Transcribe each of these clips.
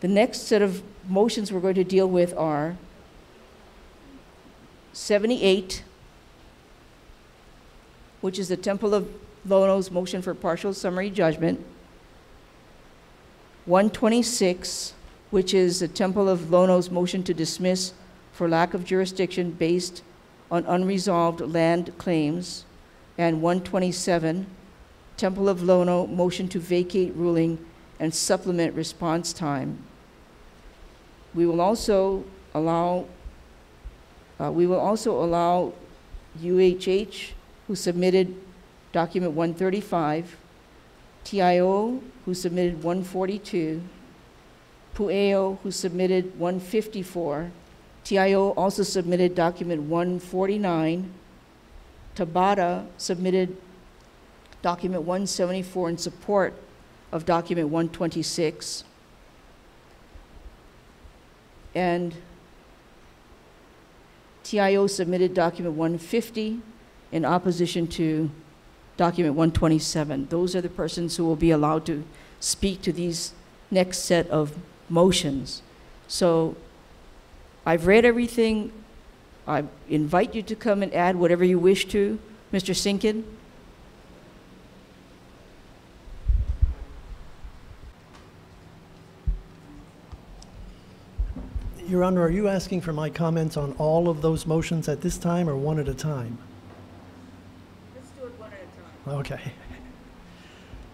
The next set of motions we're going to deal with are 78, which is the Temple of Lono's motion for partial summary judgment. 126, which is the Temple of Lono's motion to dismiss for lack of jurisdiction based on unresolved land claims. And 127, Temple of Lono motion to vacate ruling and supplement response time. We will also allow UHH, who submitted document 135, TIO, who submitted 142, Pueo, who submitted 154, TIO also submitted document 149, Tabata submitted document 174 in support of document 126, and TIO submitted document 150 in opposition to document 127. Those are the persons who will be allowed to speak to these next set of motions. So I've read everything. I invite you to come and add whatever you wish to. Mr. Sinkin? Your Honor, are you asking for my comments on all of those motions at this time or one at a time? Let's do it one at a time. Okay.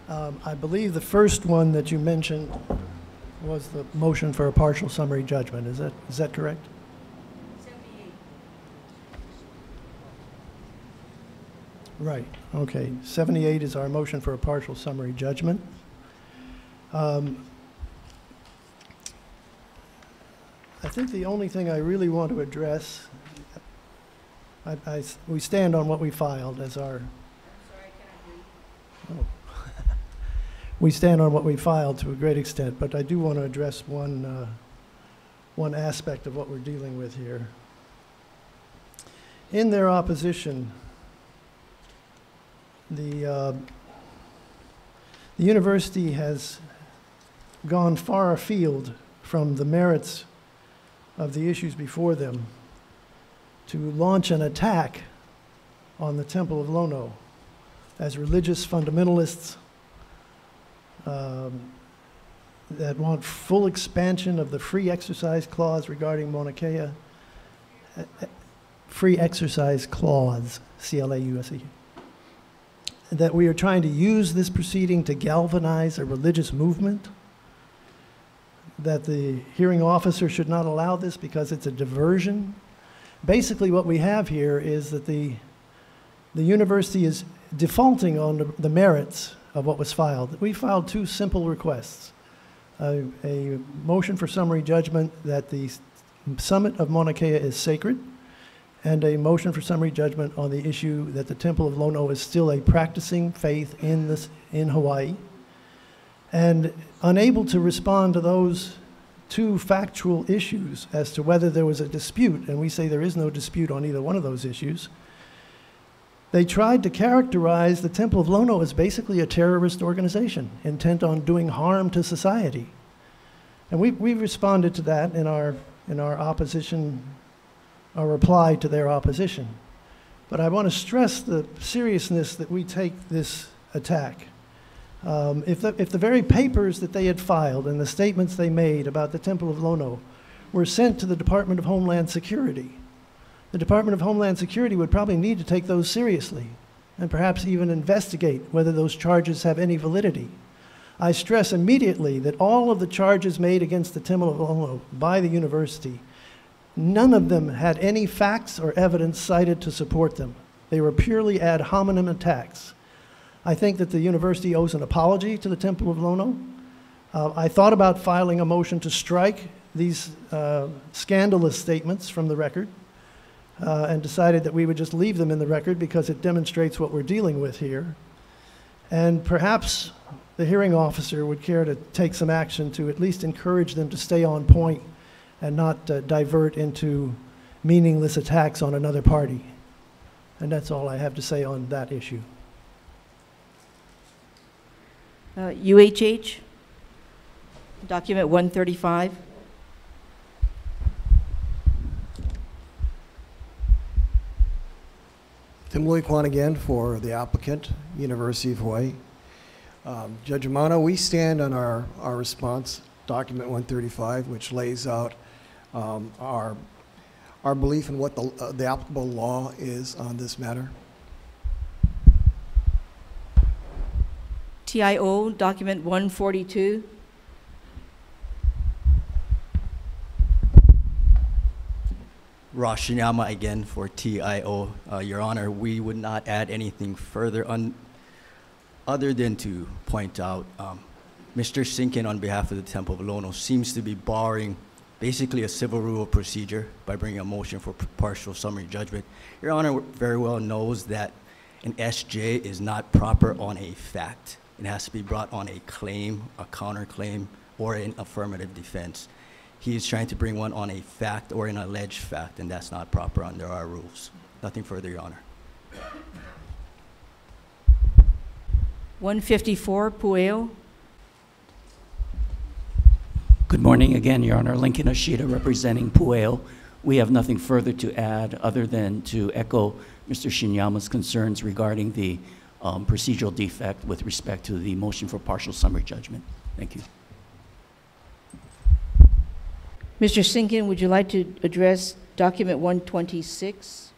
I believe the first one that you mentioned was the motion for a partial summary judgment. Is that correct? 78. Right. Okay. 78 is our motion for a partial summary judgment. I think the only thing I really want to address, we stand on what we filed as our... I'm sorry, I cannot hear you. Oh. We stand on what we filed to a great extent, but I do want to address one aspect of what we're dealing with here. In their opposition, the university has gone far afield from the merits of the issues before them to launch an attack on the Temple of Lono as religious fundamentalists that want full expansion of the free exercise clause regarding Mauna Kea. Free exercise clause, C-L-A-U-S-E. That we are trying to use this proceeding to galvanize a religious movement, that the hearing officer should not allow this because it's a diversion. Basically what we have here is that the university is defaulting on the merits of what was filed. We filed two simple requests. A motion for summary judgment that the summit of Mauna Kea is sacred, and a motion for summary judgment on the issue that the Temple of Lono is still a practicing faith in Hawaii. And unable to respond to those two factual issues as to whether there was a dispute, and we say there is no dispute on either one of those issues, they tried to characterize the Temple of Lono as basically a terrorist organization intent on doing harm to society. And we responded to that in our opposition, our reply to their opposition. But I want to stress the seriousness that we take this attack. If the very papers that they had filed and the statements they made about the Temple of Lono were sent to the Department of Homeland Security, the Department of Homeland Security would probably need to take those seriously and perhaps even investigate whether those charges have any validity. I stress immediately that all of the charges made against the Temple of Lono by the university, none of them had any facts or evidence cited to support them. They were purely ad hominem attacks. I think that the university owes an apology to the Temple of Lono. I thought about filing a motion to strike these scandalous statements from the record and decided that we would just leave them in the record because it demonstrates what we're dealing with here. And perhaps the hearing officer would care to take some action to at least encourage them to stay on point and not divert into meaningless attacks on another party. And that's all I have to say on that issue. UHH, Document 135. Tim Lloyd Kwan again for the applicant, University of Hawaii. Judge Amano, we stand on our response, document 135, which lays out our belief in what the applicable law is on this matter. TIO, document 142. Ross Shinyama again for TIO. Your Honor, we would not add anything further other than to point out Mr. Sinkin, on behalf of the Temple of Lono, seems to be barring basically a civil rule of procedure by bringing a motion for partial summary judgment. Your Honor very well knows that an SJ is not proper on a fact. It has to be brought on a claim, a counterclaim, or an affirmative defense. He is trying to bring one on a fact or an alleged fact, and that's not proper under our rules. Nothing further, Your Honor. 154, Pueo. Good morning again, Your Honor. Lincoln Ashita representing Pueo. We have nothing further to add other than to echo Mr. Shinyama's concerns regarding the procedural defect with respect to the motion for partial summary judgment. Thank you. Mr. Sinkin, would you like to address document 126?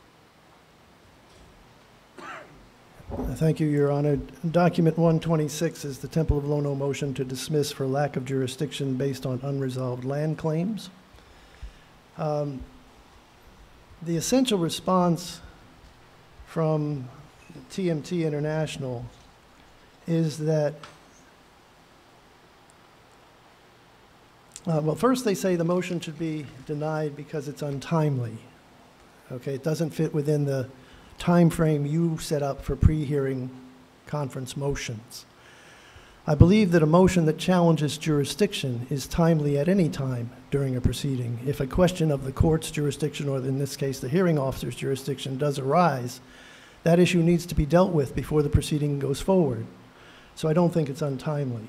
Thank you, Your Honor. Document 126 is the Temple of Lono motion to dismiss for lack of jurisdiction based on unresolved land claims. The essential response from TMT International is that, well, first they say the motion should be denied because it's untimely. Okay, it doesn't fit within the time frame you set up for pre-hearing conference motions. I believe that a motion that challenges jurisdiction is timely at any time during a proceeding. If a question of the court's jurisdiction, or in this case the hearing officer's jurisdiction, does arise, that issue needs to be dealt with before the proceeding goes forward. So I don't think it's untimely.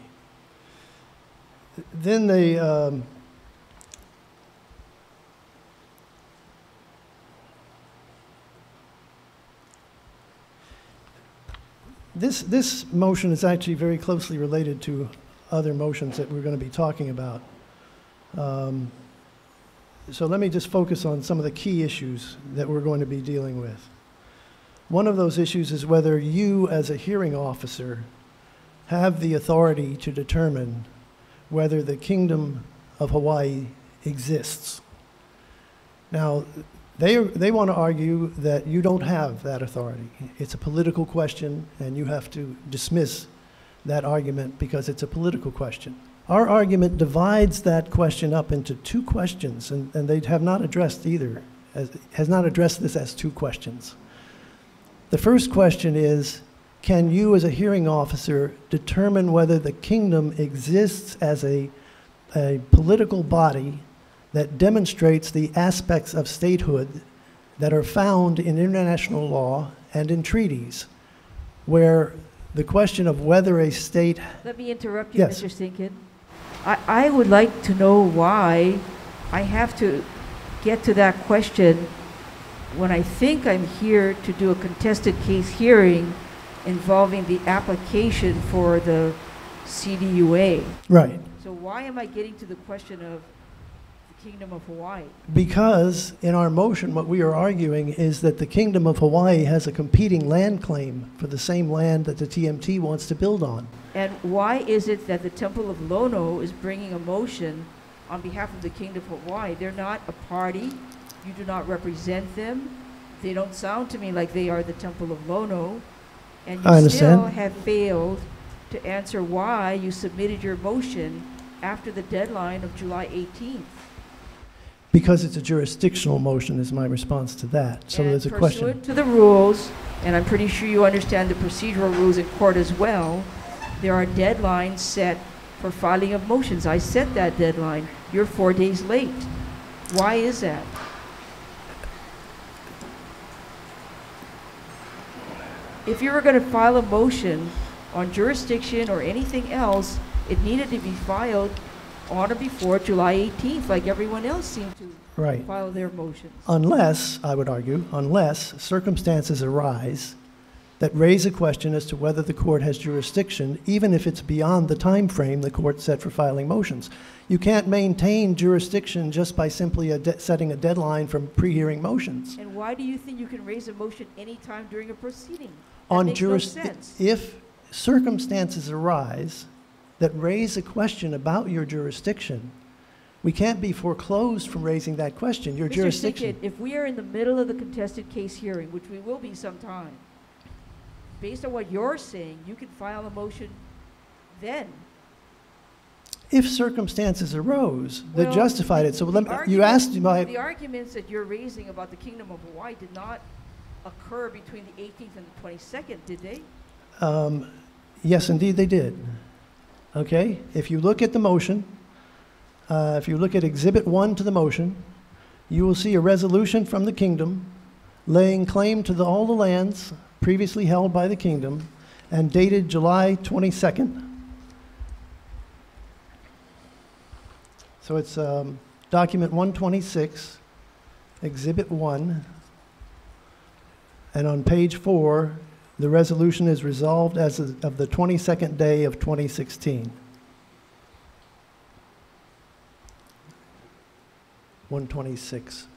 Then they This motion is actually very closely related to other motions that we're going to be talking about. So let me just focus on some of the key issues that we're going to be dealing with. One of those issues is whether you, as a hearing officer, have the authority to determine whether the Kingdom of Hawaii exists. Now, they want to argue that you don't have that authority. It's a political question, and you have to dismiss that argument because it's a political question. Our argument divides that question up into two questions, and they have not addressed either, has not addressed this as two questions. The first question is, can you as a hearing officer determine whether the kingdom exists as a political body that demonstrates the aspects of statehood that are found in international law and in treaties, where the question of whether a state... Let me interrupt you, Yes. Mr. Sinkin. I would like to know why I have to get to that question when I think I'm here to do a contested case hearing involving the application for the CDUA. Right. So why am I getting to the question of the Kingdom of Hawaii? Because in our motion, what we are arguing is that the Kingdom of Hawaii has a competing land claim for the same land that the TMT wants to build on. And why is it that the Temple of Lono is bringing a motion on behalf of the Kingdom of Hawaii? They're not a party. You do not represent them. They don't sound to me like they are the Temple of Lono. And I you understand. still have failed to answer why you submitted your motion after the deadline of July 18th. Because it's a jurisdictional motion is my response to that. So And there's a question. pursuant to the rules, and I'm pretty sure you understand the procedural rules in court as well, there are deadlines set for filing of motions. I set that deadline. You're 4 days late. Why is that? If you were going to file a motion on jurisdiction or anything else, it needed to be filed on or before July 18th, like everyone else seemed to Right. file their motions. Unless, I would argue, unless circumstances arise that raise a question as to whether the court has jurisdiction, even if it's beyond the time frame the court set for filing motions. You can't maintain jurisdiction just by simply setting a deadline from pre-hearing motions. And why do you think you can raise a motion anytime during a proceeding? That On makes no sense. If circumstances arise that raise a question about your jurisdiction, we can't be foreclosed from raising that question. Your Mr. jurisdiction. Sickett, if we are in the middle of the contested case hearing, which we will be sometime, based on what you're saying, you can file a motion then. If circumstances arose that Well, justified it, so the let me, you argument- asked my, The arguments that you're raising about the Kingdom of Hawaii did not occur between the 18th and the 22nd, did they? yes, indeed they did. Okay, if you look at the motion, if you look at Exhibit 1 to the motion, you will see a resolution from the kingdom laying claim to all the lands previously held by the kingdom and dated July 22nd. So it's document 126, Exhibit 1, and on page 4, the resolution is resolved as of the 22nd day of 2016. 126.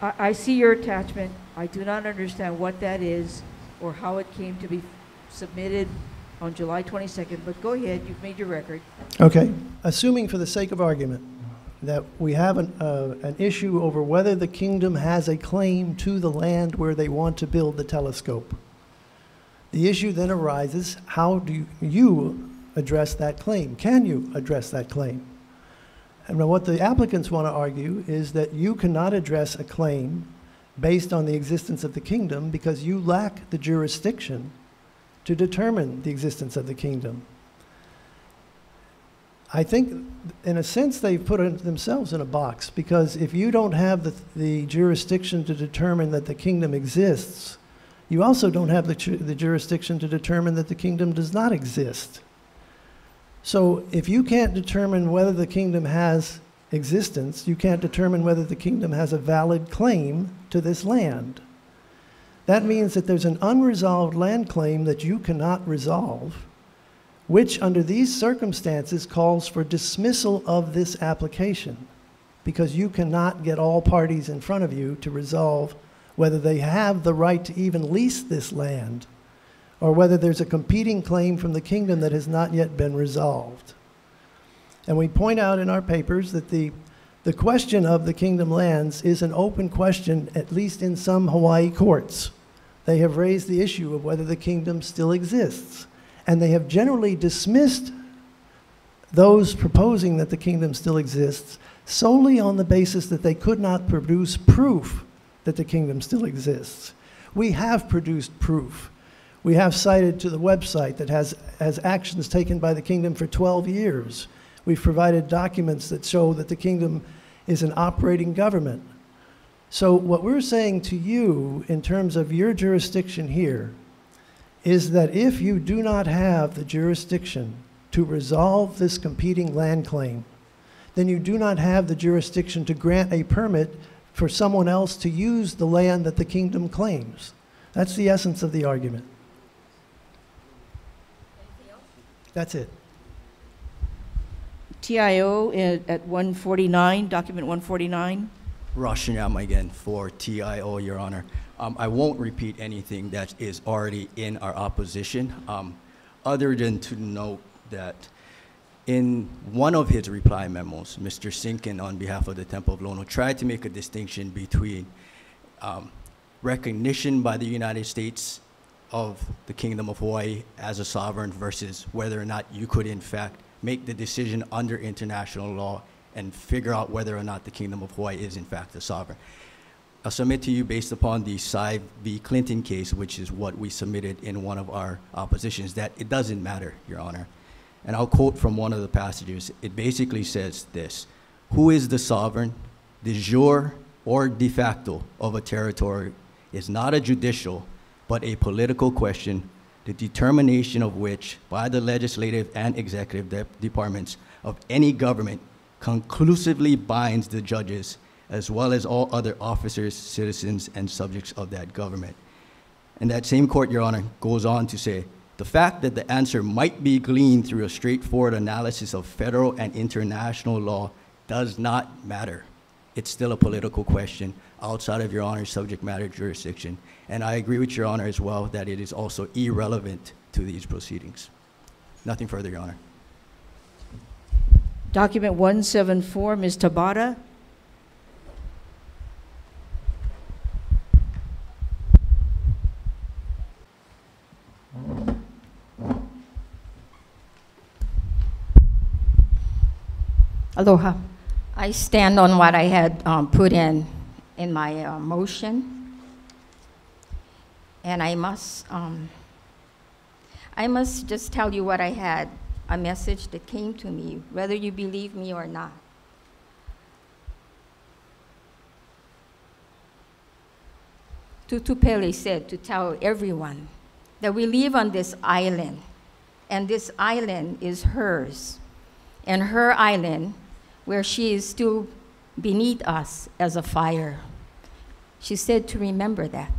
I see your attachment. I do not understand what that is or how it came to be submitted on July 22nd, but go ahead, you've made your record. Okay, assuming for the sake of argument that we have an issue over whether the kingdom has a claim to the land where they want to build the telescope. The issue then arises, how do you address that claim? Can you address that claim? And what the applicants want to argue is that you cannot address a claim based on the existence of the kingdom because you lack the jurisdiction to determine the existence of the kingdom. I think, in a sense, they've put themselves in a box because if you don't have the jurisdiction to determine that the kingdom exists, you also don't have the jurisdiction to determine that the kingdom does not exist. So if you can't determine whether the kingdom has existence, you can't determine whether the kingdom has a valid claim to this land. That means that there's an unresolved land claim that you cannot resolve, which under these circumstances calls for dismissal of this application because you cannot get all parties in front of you to resolve whether they have the right to even lease this land or whether there's a competing claim from the kingdom that has not yet been resolved. And we point out in our papers that the question of the kingdom lands is an open question, at least in some Hawaii courts. They have raised the issue of whether the kingdom still exists. And they have generally dismissed those proposing that the kingdom still exists solely on the basis that they could not produce proof that the kingdom still exists. We have produced proof. We have cited to the website that has actions taken by the kingdom for 12 years. We've provided documents that show that the kingdom is an operating government. So what we're saying to you in terms of your jurisdiction here is that if you do not have the jurisdiction to resolve this competing land claim, then you do not have the jurisdiction to grant a permit for someone else to use the land that the kingdom claims. That's the essence of the argument. That's it. TIO at 149, document 149. Rashiyama again for TIO, Your Honor. I won't repeat anything that is already in our opposition, other than to note that in one of his reply memos, Mr. Sinkin, on behalf of the Temple of Lono, tried to make a distinction between recognition by the United States of the Kingdom of Hawaii as a sovereign versus whether or not you could, in fact, make the decision under international law and figure out whether or not the Kingdom of Hawaii is, in fact, a sovereign. I'll submit to you based upon the Cy v. Clinton case, which is what we submitted in one of our oppositions, that it doesn't matter, Your Honor. And I'll quote from one of the passages. It basically says this: who is the sovereign, de jure or de facto, of a territory is not a judicial, but a political question, the determination of which by the legislative and executive departments of any government conclusively binds the judges as well as all other officers, citizens, and subjects of that government. And that same court, Your Honor, goes on to say, the fact that the answer might be gleaned through a straightforward analysis of federal and international law does not matter. It's still a political question outside of Your Honor's subject matter jurisdiction. And I agree with Your Honor as well that it is also irrelevant to these proceedings. Nothing further, Your Honor. Document 174, Ms. Tabata. Aloha. I stand on what I had put in my motion, and I must just tell you what I had, a message that came to me, whether you believe me or not. Tutu Pele said to tell everyone that we live on this island, and this island is hers, and her island, where she is still beneath us as a fire. She said to remember that.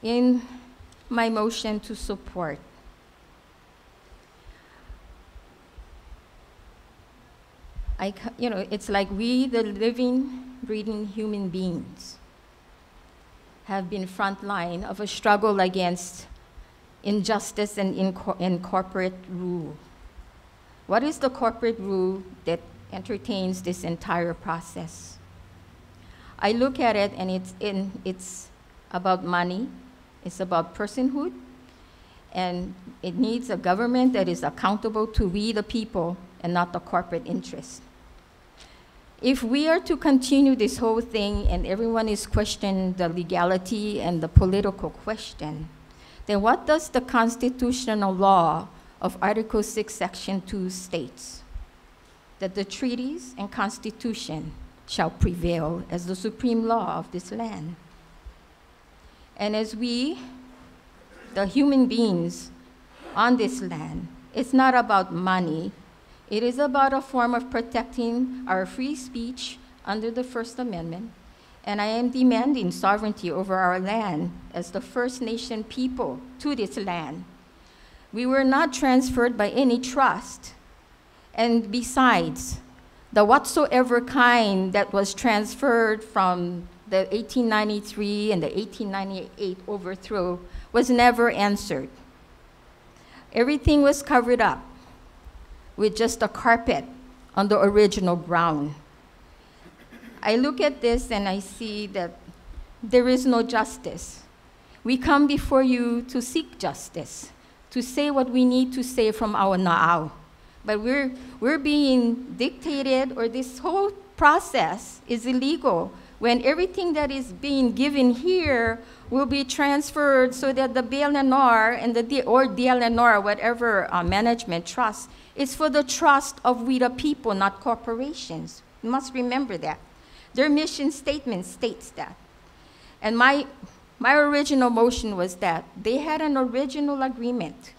In my motion to support, it's like we, the living, breathing human beings, have been front line of a struggle against injustice and in corporate rule. What is the corporate rule that entertains this entire process? I look at it, and it's about money, it's about personhood, and it needs a government that is accountable to we the people and not the corporate interest. If we are to continue this whole thing and everyone is questioning the legality and the political question, then what does the constitutional law of Article 6, Section 2 states? That the treaties and constitution shall prevail as the supreme law of this land. And as we, the human beings on this land, it's not about money. It is about a form of protecting our free speech under the First Amendment. And I am demanding sovereignty over our land as the First Nation people to this land. We were not transferred by any trust. And besides, the whatsoever kind that was transferred from the 1893 and the 1898 overthrow was never answered. Everything was covered up with just a carpet on the original ground. I look at this and I see that there is no justice. We come before you to seek justice, to say what we need to say from our na'au. But we're being dictated, or this whole process is illegal when everything that is being given here will be transferred so that the BLNR and the DLNR, whatever management trust, is for the trust of we the people, not corporations. You must remember that. Their mission statement states that. And my original motion was that they had an original agreement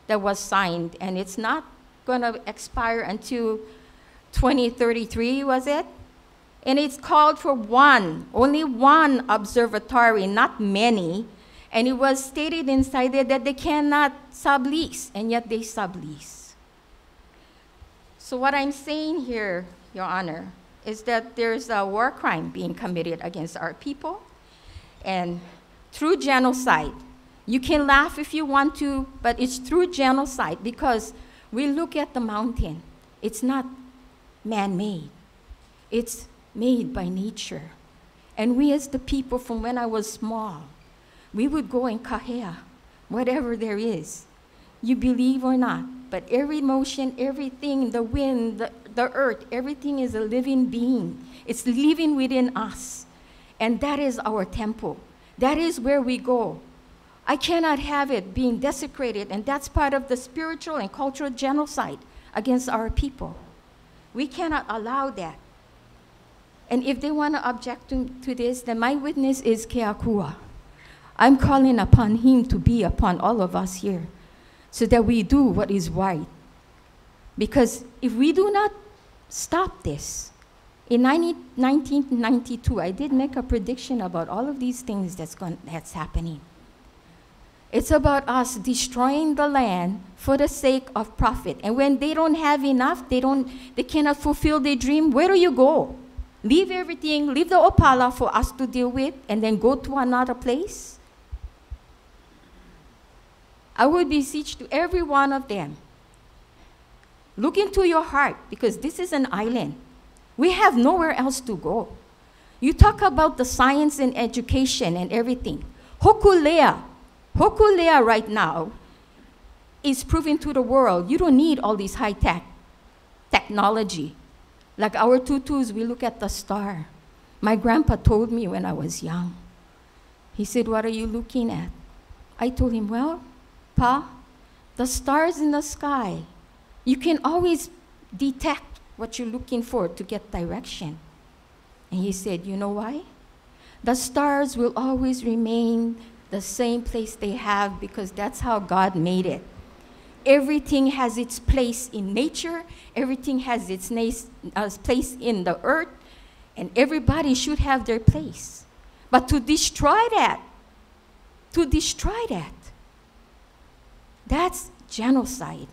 that was signed, and it's not going to expire until 2033, was it? And it's called for only one observatory, not many. And it was stated inside there that they cannot sublease, and yet they sublease. So what I'm saying here, Your Honor, is that there's a war crime being committed against our people, and through genocide. You can laugh if you want to, but it's through genocide, because we look at the mountain. It's not man-made. It's made by nature. And we as the people, from when I was small, we would go and kahea, whatever there is. You believe or not, but every motion, everything, the wind, the earth, everything is a living being. It's living within us. And that is our temple. That is where we go. I cannot have it being desecrated, and that's part of the spiritual and cultural genocide against our people. We cannot allow that. And if they want to object to this, then my witness is Keakua. I'm calling upon him to be upon all of us here so that we do what is right. Because if we do not stop this, in 1992, I did make a prediction about all of these things that's happening. It's about us destroying the land for the sake of profit. And when they don't have enough, they cannot fulfill their dream, where do you go? Leave everything, leave the Opala for us to deal with, and then go to another place? I would beseech to every one of them, look into your heart, because this is an island. We have nowhere else to go. You talk about the science and education and everything. Hokulea right now is proving to the world you don't need all this high-tech technology. Like our tutus, we look at the star. My grandpa told me when I was young. He said, "What are you looking at?" I told him, "Well, Pa, the stars in the sky, you can always detect what you're looking for to get direction." And he said, "You know why? The stars will always remain the same place they have because that's how God made it. Everything has its place in nature. Everything has its place in the earth. And everybody should have their place. But to destroy that, that's genocide.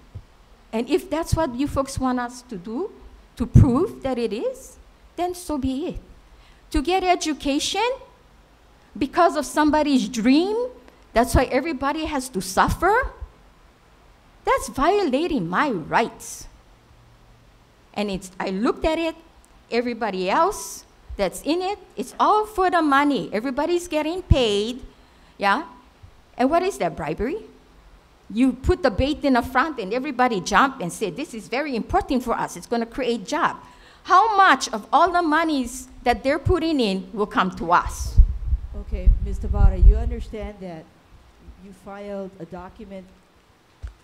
And if that's what you folks want us to do, to prove that it is, then so be it. To get education because of somebody's dream, that's why everybody has to suffer? That's violating my rights. And I looked at it, everybody else that's in it, it's all for the money. Everybody's getting paid, yeah? And what is that, bribery? You put the bait in the front and everybody jump and say, this is very important for us. It's going to create jobs. How much of all the monies that they're putting in will come to us? Okay, Ms. Tabata, you understand that you filed a document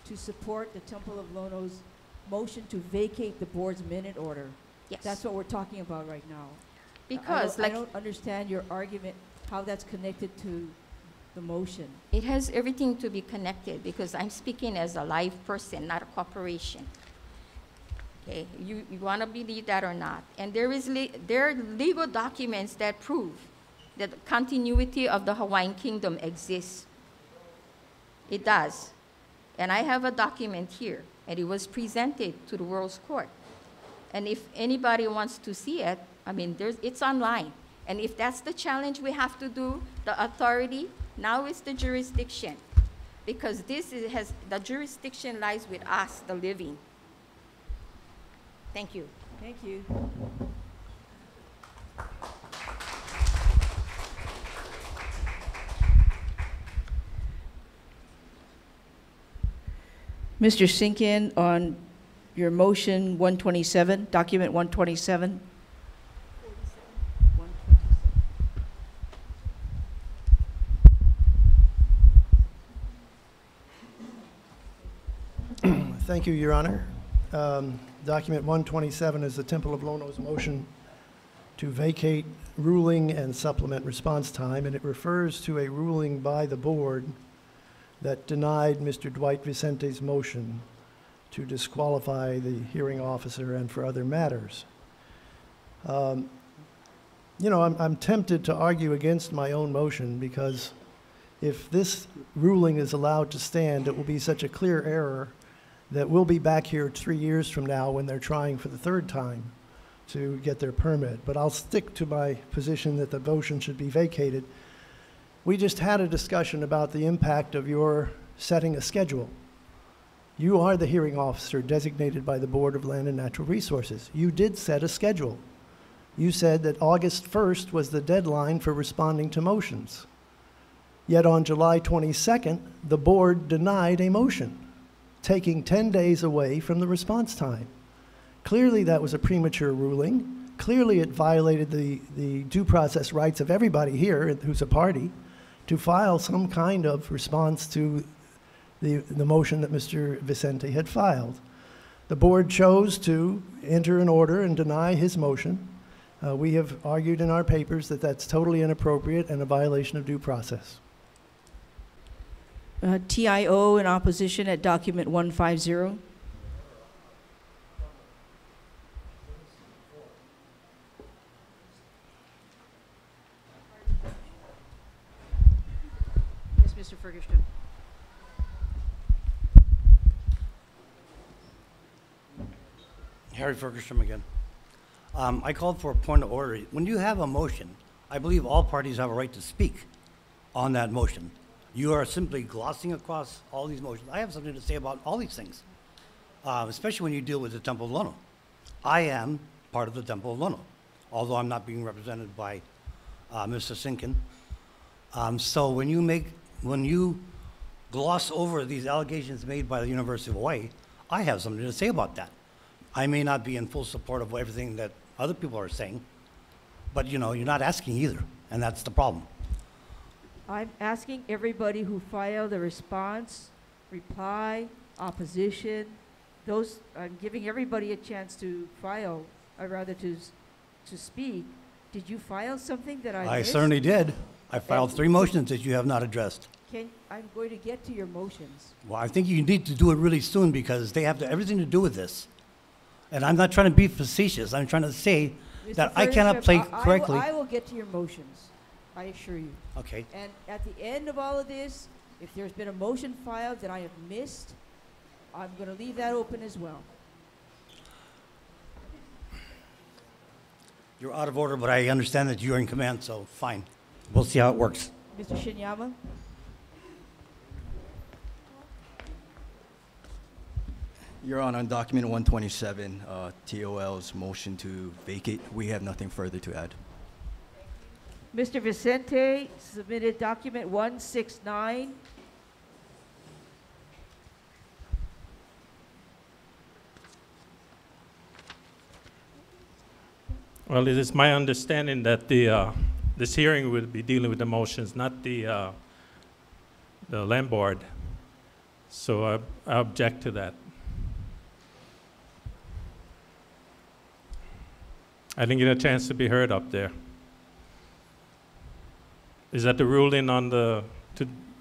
to support the Temple of Lono's motion to vacate the board's minute order. Yes. That's what we're talking about right now. Because I don't understand your argument, how that's connected to the motion. it has everything to be connected because I'm speaking as a live person, not a corporation. Okay, you want to believe that or not? And there are legal documents that prove that the continuity of the Hawaiian Kingdom exists. It does. And I have a document here, and it was presented to the World's Court. And if anybody wants to see it, I mean, it's online. And if that's the challenge we have to do, the authority, now is the jurisdiction. Because the jurisdiction lies with us, the living. Thank you. Thank you. Mr. Sinkin, on your motion 127, document 127. Thank you, Your Honor. Document 127 is the Temple of Lono's motion to vacate ruling and supplement response time, and it refers to a ruling by the board that denied Mr. Dwight Vicente's motion to disqualify the hearing officer and for other matters. You know, I'm tempted to argue against my own motion because if this ruling is allowed to stand, it will be such a clear error that we'll be back here 3 years from now when they're trying for the third time to get their permit. But I'll stick to my position that the motion should be vacated. We just had a discussion about the impact of your setting a schedule. You are the hearing officer designated by the Board of Land and Natural Resources. You did set a schedule. You said that August 1st was the deadline for responding to motions. Yet on July 22nd, the board denied a motion, taking 10 days away from the response time. Clearly, that was a premature ruling. Clearly, it violated the due process rights of everybody here who's a party to file some kind of response to the motion that Mr. Vicente had filed. The board chose to enter an order and deny his motion. We have argued in our papers that that's totally inappropriate and a violation of due process. TIO in opposition at document 150. Yes, Mr. Ferguson. Harry Ferguson again. I called for a point of order. When you have a motion, I believe all parties have a right to speak on that motion. You are simply glossing across all these motions. I have something to say about all these things, especially when you deal with the Temple of Lono. I am part of the Temple of Lono, although I'm not being represented by Mr. Sinkin. So when you gloss over these allegations made by the University of Hawaii, I have something to say about that. I may not be in full support of everything that other people are saying, but you know, you're not asking either, and that's the problem. I'm asking everybody who filed a response, reply, opposition, those, I'm giving everybody a chance to file, or rather to speak. Did you file something that I missed? Certainly did. I filed 3 motions that you have not addressed. I'm going to get to your motions. Well, I think you need to do it really soon because they have everything to do with this. And I'm not trying to be facetious. I'm trying to say that I cannot play correctly. I will get to your motions, I assure you. Okay. And at the end of all of this, if there's been a motion filed that I have missed, I'm going to leave that open as well. You're out of order, but I understand that you're in command, so fine. We'll see how it works. Mr. Shinyama? Your Honor, on document 127, TOL's motion to vacate, we have nothing further to add. Mr. Vicente submitted document 169. Well, it is my understanding that this hearing will be dealing with the motions, not the land board. So I object to that. I didn't get a chance to be heard up there. Is that the ruling on to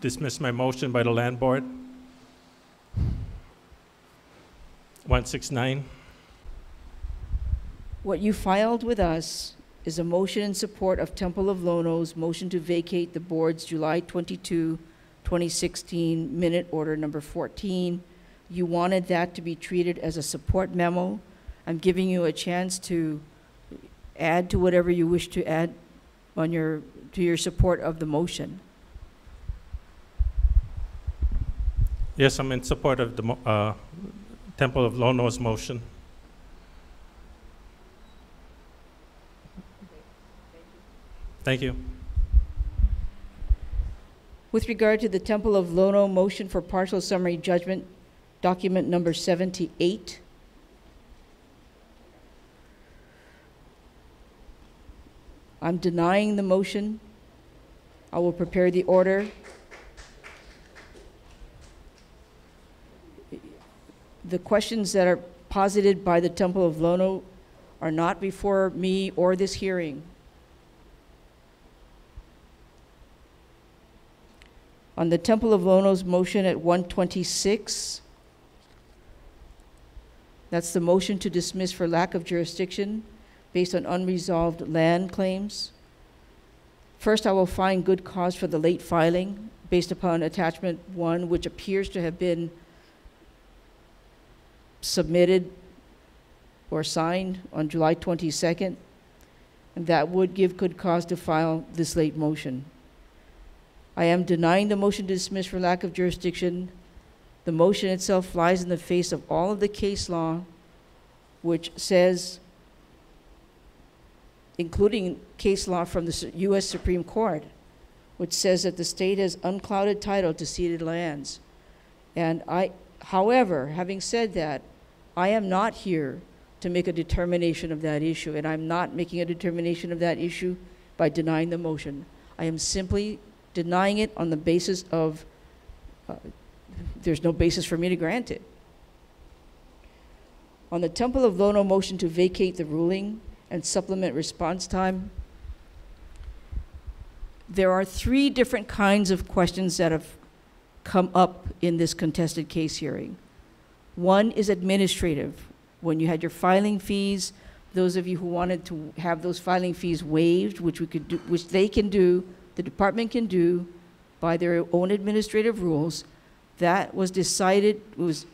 dismiss my motion by the land board? 169. What you filed with us is a motion in support of Temple of Lono's motion to vacate the board's July 22, 2016 minute order number 14. You wanted that to be treated as a support memo. I'm giving you a chance to add to whatever you wish to add on to your support of the motion. Yes, I'm in support of the Temple of Lono's motion. Thank you. With regard to the Temple of Lono motion for partial summary judgment, document number 78, I'm denying the motion. I will prepare the order. The questions that are posited by the Temple of Lono are not before me or this hearing. On the Temple of Lono's motion at 126, that's the motion to dismiss for lack of jurisdiction based on unresolved land claims. First, I will find good cause for the late filing based upon attachment 1, which appears to have been submitted or signed on July 22nd, and that would give good cause to file this late motion. I am denying the motion to dismiss for lack of jurisdiction. The motion itself flies in the face of all of the case law, which says, including case law from the U.S. Supreme Court, which says that the state has unclouded title to ceded lands. And however, having said that, I am not here to make a determination of that issue. And I'm not making a determination of that issue by denying the motion. I am simply denying it on the basis of there's no basis for me to grant it. On the Temple of Lono motion to vacate the ruling and supplement response time, there are 3 different kinds of questions that have come up in this contested case hearing. One is administrative. When you had your filing fees, those of you who wanted to have those filing fees waived, which we could do, which they can do, the department can do by their own administrative rules, that was decided,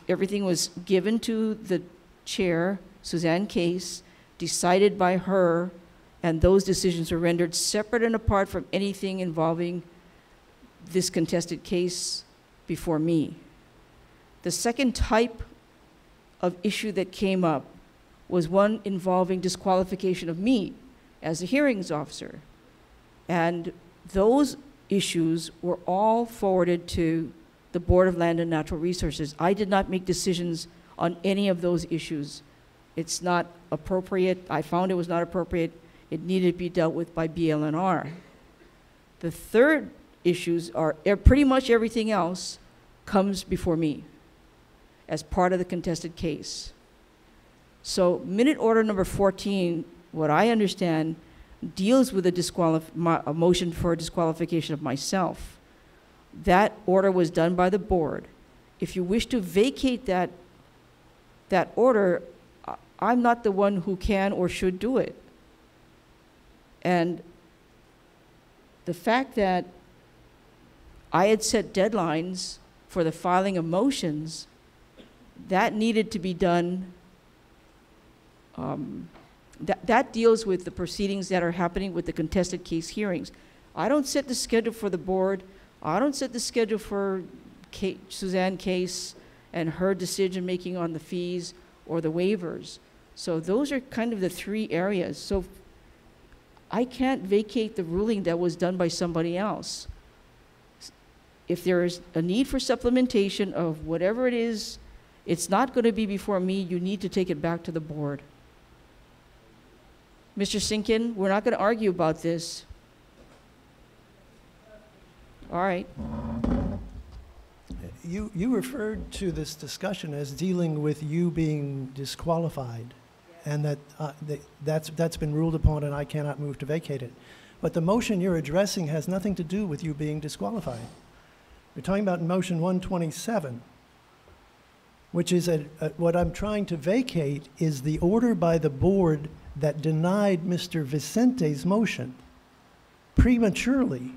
everything was given to the chair, Suzanne Case, decided by her, and those decisions were rendered separate and apart from anything involving this contested case before me. The second type of issue that came up was one involving disqualification of me as a hearings officer. And those issues were all forwarded to the Board of Land and Natural Resources. I did not make decisions on any of those issues. It's not appropriate. I found it was not appropriate. It needed to be dealt with by BLNR. The third issues are pretty much everything else comes before me as part of the contested case. So minute order number 14, what I understand, deals with a motion for disqualification of myself. That order was done by the board. If you wish to vacate that order, I'm not the one who can or should do it. And the fact that I had set deadlines for the filing of motions, that needed to be done. That deals with the proceedings that are happening with the contested case hearings. I don't set the schedule for the board. I don't set the schedule for Suzanne Case and her decision making on the fees or the waivers. So those are kind of the 3 areas. So I can't vacate the ruling that was done by somebody else. If there is a need for supplementation of whatever it is, it's not going to be before me. You need to take it back to the board. Mr. Sinkin, we're not going to argue about this. All right. You referred to this discussion as dealing with you being disqualified, and that's been ruled upon and I cannot move to vacate it. But the motion you're addressing has nothing to do with you being disqualified. We're talking about motion 127, which is what I'm trying to vacate is the order by the board that denied Mr. Vicente's motion prematurely.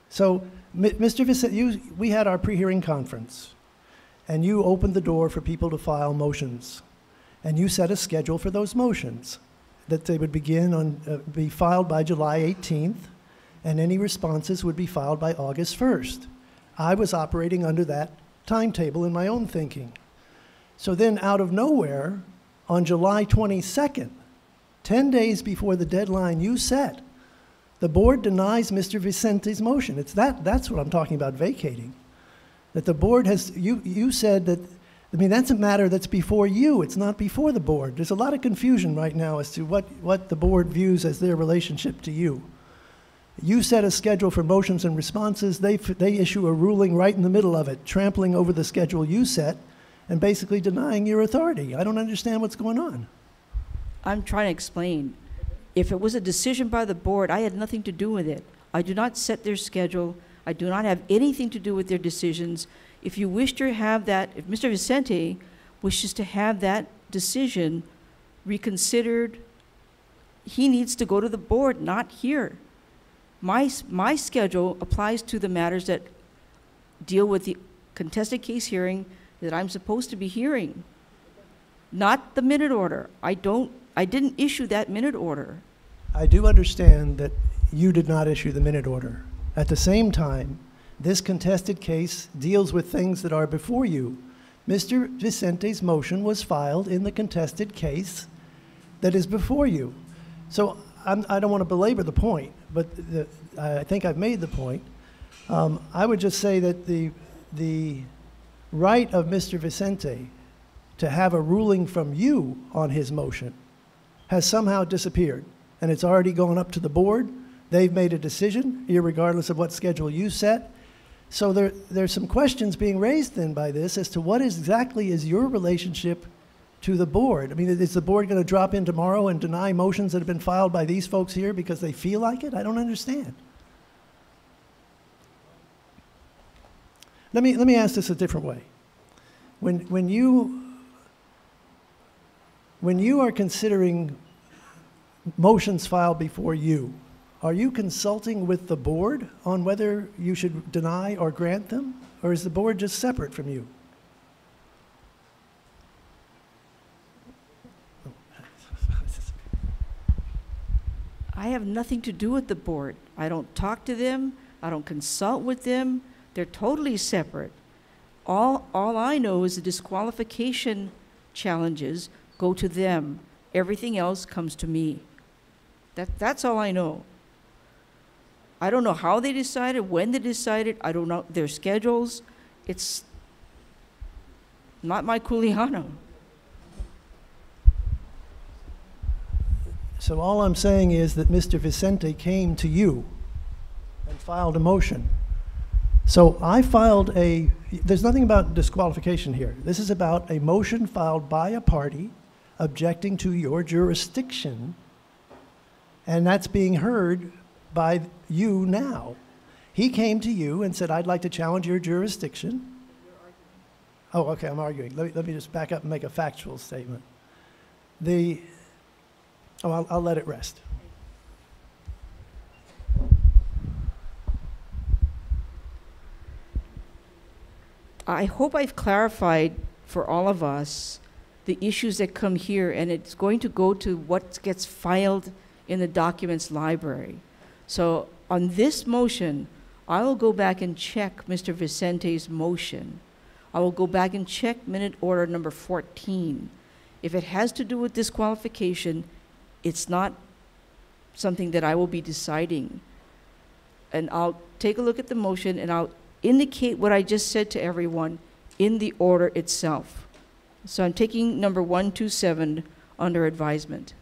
So, Mr. Vicente, we had our pre-hearing conference, and you opened the door for people to file motions, and you set a schedule for those motions, that they would be filed by July 18th, and any responses would be filed by August 1st. I was operating under that timetable in my own thinking. So then, out of nowhere, on July 22nd, 10 days before the deadline you set, the board denies Mr. Vicente's motion. That's what I'm talking about vacating. That the board has, you said that, I mean, that's a matter that's before you. It's not before the board. There's a lot of confusion right now as to what the board views as their relationship to you. You set a schedule for motions and responses. They issue a ruling right in the middle of it, trampling over the schedule you set and basically denying your authority. I don't understand what's going on. I'm trying to explain. If it was a decision by the board, I had nothing to do with it. I do not set their schedule. I do not have anything to do with their decisions. If you wish to have that, if Mr. Vicente wishes to have that decision reconsidered, he needs to go to the board, not here. My schedule applies to the matters that deal with the contested case hearing that I'm supposed to be hearing, not the minute order. I didn't issue that minute order. I do understand that you did not issue the minute order. At the same time, this contested case deals with things that are before you. Mr. Vicente's motion was filed in the contested case that is before you. So I don't want to belabor the point, but I think I've made the point. I would just say that the right of Mr. Vicente to have a ruling from you on his motion has somehow disappeared, and it's already gone up to the board. They've made a decision, irregardless of what schedule you set. So there's some questions being raised then by this as to what exactly is your relationship to the board. I mean, is the board going to drop in tomorrow and deny motions that have been filed by these folks here because they feel like it? I don't understand. Let me ask this a different way. When you are considering motions filed before you, are you consulting with the board on whether you should deny or grant them? Or is the board just separate from you? I have nothing to do with the board. I don't talk to them. I don't consult with them. They're totally separate. All I know is the disqualification challenges go to them. Everything else comes to me. That's all I know. I don't know how they decided, when they decided. I don't know their schedules. It's not my Culiano. So all I'm saying is that Mr. Vicente came to you and filed a motion. So I filed there's nothing about disqualification here. This is about a motion filed by a party objecting to your jurisdiction, and that's being heard by you now. He came to you and said, I'd like to challenge your jurisdiction. Oh, okay, I'm arguing. Let me just back up and make a factual statement. I'll let it rest. I hope I've clarified for all of us the issues that come here, and it's going to go to what gets filed in the documents library. So on this motion, I will go back and check Mr. Vicente's motion. I will go back and check minute order number 14. If it has to do with disqualification, it's not something that I will be deciding. And I'll take a look at the motion and I'll indicate what I just said to everyone in the order itself. So I'm taking number 127 under advisement.